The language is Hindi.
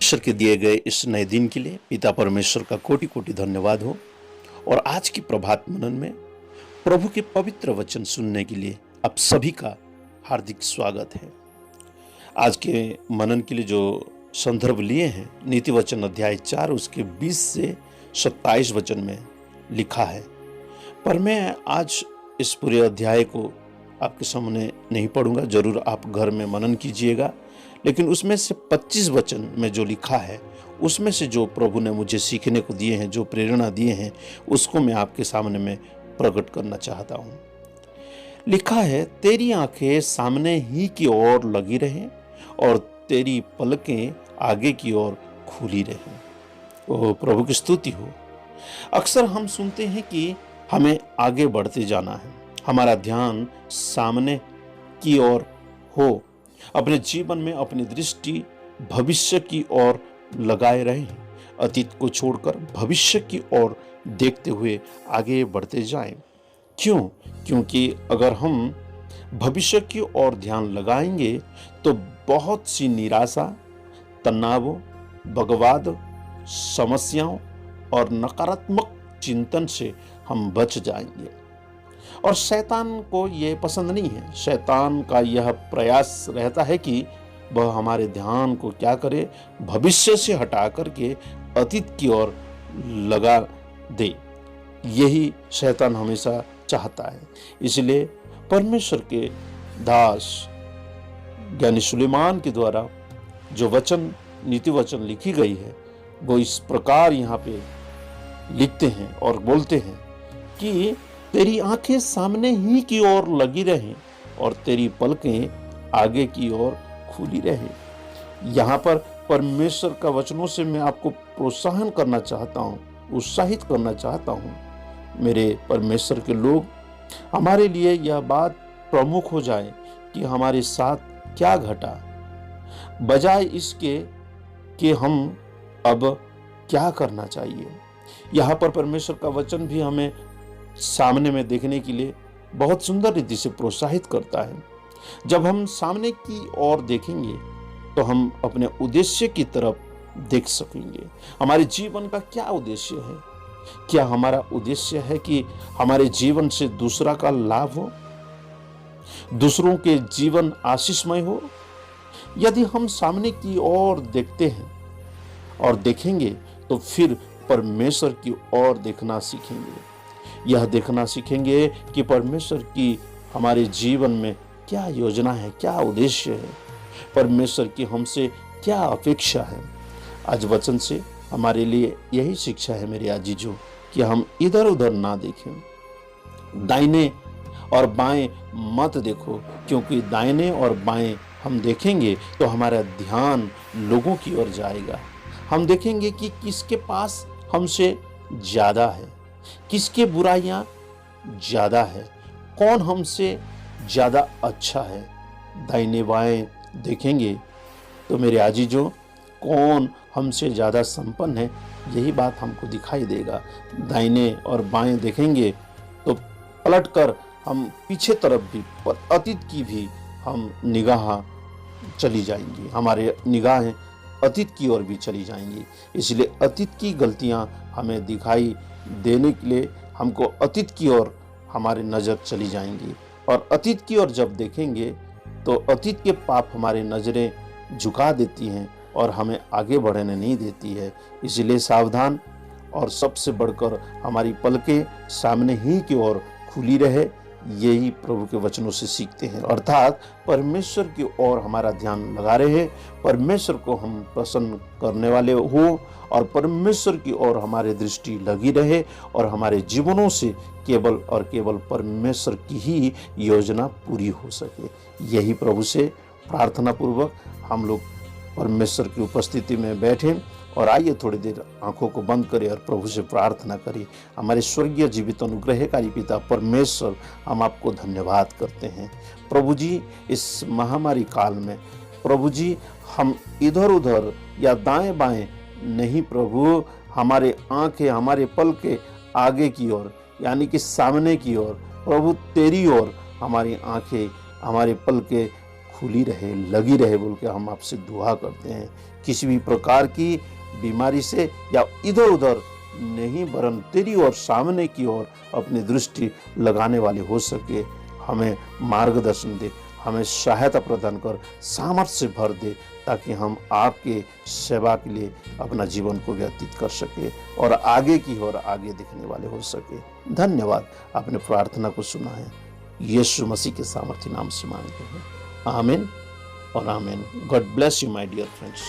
परमेश्वर के दिए गए इस नए दिन के लिए पिता परमेश्वर का कोटि कोटि धन्यवाद हो। और आज की प्रभात मनन में प्रभु के पवित्र वचन सुनने के लिए आप सभी का हार्दिक स्वागत है। आज के मनन के लिए जो संदर्भ लिए हैं नीति वचन अध्याय 4 उसके 20 से 27 वचन में लिखा है। पर मैं आज इस पूरे अध्याय को आपके सामने नहीं पढ़ूंगा, जरूर आप घर में मनन कीजिएगा। लेकिन उसमें से 25 वचन में जो लिखा है उसमें से जो प्रभु ने मुझे सीखने को दिए हैं, जो प्रेरणा दिए हैं, उसको मैं आपके सामने में प्रकट करना चाहता हूँ। लिखा है, तेरी आंखें सामने ही की ओर लगी रहें और तेरी पलकें आगे की ओर खुली रहें। ओ प्रभु की स्तुति हो। अक्सर हम सुनते हैं कि हमें आगे बढ़ते जाना है, हमारा ध्यान सामने की ओर हो, अपने जीवन में अपनी दृष्टि भविष्य की ओर लगाए रहें, अतीत को छोड़कर भविष्य की ओर देखते हुए आगे बढ़ते जाएं। क्यों? क्योंकि अगर हम भविष्य की ओर ध्यान लगाएंगे तो बहुत सी निराशा, तनाव, बगवाद, समस्याओं और नकारात्मक चिंतन से हम बच जाएंगे। और शैतान को यह पसंद नहीं है। शैतान का यह प्रयास रहता है कि वह हमारे ध्यान को क्या करे, भविष्य से हटा करके अतीत की ओर लगा दे। यही शैतान हमेशा चाहता है। इसलिए परमेश्वर के दास ज्ञानी सुलेमान के द्वारा जो वचन, नीति वचन लिखी गई है, वो इस प्रकार यहाँ पे लिखते हैं और बोलते हैं कि तेरी आंखें सामने ही की ओर लगी रहें और तेरी पलकें आगे की ओर खुली रहें। यहाँ पर परमेश्वर का वचनों से मैं आपको प्रोत्साहन करना चाहता हूँ, उत्साहित करना चाहता हूँ। मेरे परमेश्वर के लोग, हमारे लिए यह बात प्रमुख हो जाए कि हमारे साथ क्या घटा, बजाय इसके कि हम अब क्या करना चाहिए। यहाँ पर परमेश्वर का वचन भी हमें सामने में देखने के लिए बहुत सुंदर रीति से प्रोत्साहित करता है। जब हम सामने की ओर देखेंगे तो हम अपने उद्देश्य की तरफ देख सकेंगे। हमारे जीवन का क्या उद्देश्य है? क्या हमारा उद्देश्य है कि हमारे जीवन से दूसरा का लाभ हो, दूसरों के जीवन आशीषमय हो? यदि हम सामने की ओर देखते हैं और देखेंगे तो फिर परमेश्वर की ओर देखना सीखेंगे। यह देखना सीखेंगे कि परमेश्वर की हमारे जीवन में क्या योजना है, क्या उद्देश्य है, परमेश्वर की हमसे क्या अपेक्षा है। आज वचन से हमारे लिए यही शिक्षा है मेरे आजीजों, कि हम इधर उधर ना देखें, दाहिने और बाएं मत देखो, क्योंकि दाहिने और बाएं हम देखेंगे तो हमारा ध्यान लोगों की ओर जाएगा। हम देखेंगे कि किसके पास हमसे ज्यादा है, किसके बुराइयां ज्यादा है, कौन हमसे ज्यादा अच्छा है। दाहिने बाएं देखेंगे तो मेरे आजीजों, कौन हमसे ज्यादा संपन्न है, यही बात हमको दिखाई देगा। दाहिने और बाएं देखेंगे तो पलटकर हम पीछे तरफ भी, अतीत की भी हम निगाह चली जाएंगी, हमारे निगाहें अतीत की ओर भी चली जाएंगी। इसलिए अतीत की गलतियां हमें दिखाई देने के लिए हमको अतीत की ओर हमारी नज़र चली जाएंगी। और अतीत की ओर जब देखेंगे तो अतीत के पाप हमारी नज़रें झुका देती हैं और हमें आगे बढ़ने नहीं देती है। इसलिए सावधान, और सबसे बढ़कर हमारी पलकें सामने ही की ओर खुली रहे। यही प्रभु के वचनों से सीखते हैं, अर्थात परमेश्वर की ओर हमारा ध्यान लगा रहे, परमेश्वर को हम प्रसन्न करने वाले हो और परमेश्वर की ओर हमारी दृष्टि लगी रहे और हमारे जीवनों से केवल और केवल परमेश्वर की ही योजना पूरी हो सके। यही प्रभु से प्रार्थना पूर्वक हम लोग परमेश्वर की उपस्थिति में बैठें और आइए थोड़ी देर आंखों को बंद करें और प्रभु से प्रार्थना करें। हमारे स्वर्गीय जीवित अनुग्रहकारी पिता परमेश्वर, हम आपको धन्यवाद करते हैं प्रभु जी। इस महामारी काल में प्रभु जी हम इधर उधर या दाएं बाएं नहीं प्रभु, हमारे आंखें, हमारे पल के आगे की ओर, यानी कि सामने की ओर प्रभु, तेरी ओर हमारी आंखें, हमारे पल के खुली रहे, लगी रहे बोल के हम आपसे दुआ करते हैं। किसी भी प्रकार की बीमारी से या इधर उधर नहीं, वरन तेरी और सामने की ओर अपनी दृष्टि लगाने वाले हो सके। हमें मार्गदर्शन दे, हमें सहायता प्रदान कर, सामर्थ्य से भर दे, ताकि हम आपके सेवा के लिए अपना जीवन को व्यतीत कर सके और आगे की ओर आगे दिखने वाले हो सके। धन्यवाद, आपने प्रार्थना को सुना है। यीशु मसीह के सामर्थ्य नाम से मांगते हैं, आमीन और आमीन। God bless you my dear friends.